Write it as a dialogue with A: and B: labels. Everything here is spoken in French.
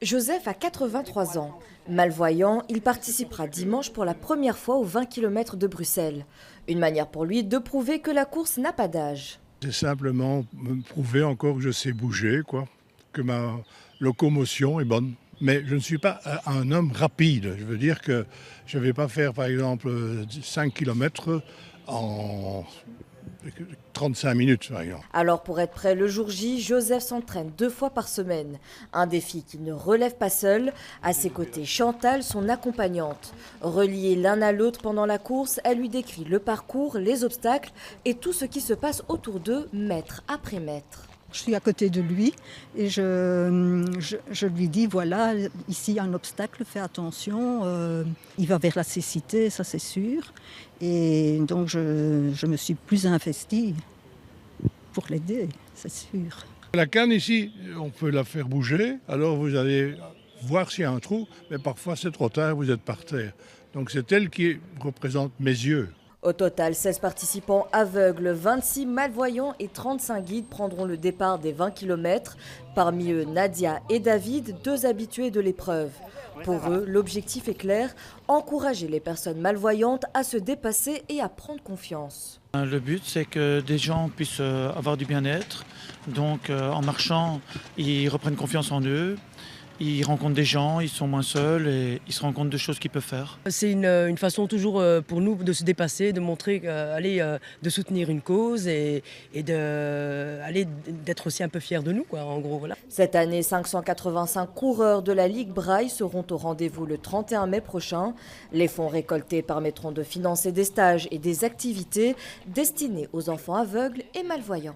A: Joseph a 83 ans. Malvoyant, il participera dimanche pour la première fois aux 20 km de Bruxelles. Une manière pour lui de prouver que la course n'a pas d'âge.
B: C'est simplement me prouver encore que je sais bouger, que ma locomotion est bonne. Mais je ne suis pas un homme rapide. Je veux dire que je ne vais pas faire, par exemple, 5 km en 35 minutes, par exemple.
A: Alors pour être prêt le jour J, Joseph s'entraîne 2 fois par semaine. Un défi qu'il ne relève pas seul. À ses côtés, Chantal, son accompagnante. Reliés l'un à l'autre pendant la course, elle lui décrit le parcours, les obstacles et tout ce qui se passe autour d'eux, mètre après mètre.
C: Je suis à côté de lui et je lui dis, voilà, ici il y a un obstacle, fais attention, il va vers la cécité, ça c'est sûr. Et donc je me suis plus investie pour l'aider, c'est sûr.
B: La canne ici, on peut la faire bouger, alors vous allez voir s'il y a un trou, mais parfois c'est trop tard, vous êtes par terre. Donc c'est elle qui représente mes yeux.
A: Au total, 16 participants aveugles, 26 malvoyants et 35 guides prendront le départ des 20 km. Parmi eux, Nadia et David, 2 habitués de l'épreuve. Pour eux, l'objectif est clair, encourager les personnes malvoyantes à se dépasser et à prendre confiance.
D: Le but, c'est que des gens puissent avoir du bien-être. Donc, en marchant, ils reprennent confiance en eux. Ils rencontrent des gens, ils sont moins seuls et ils se rendent compte de choses qu'ils peuvent faire.
E: C'est une façon toujours pour nous de se dépasser, de montrer, de soutenir une cause et d'être aussi un peu fiers de nous, quoi, en gros. Voilà.
A: Cette année, 585 coureurs de la Ligue Braille seront au rendez-vous le 31 mai prochain. Les fonds récoltés permettront de financer des stages et des activités destinées aux enfants aveugles et malvoyants.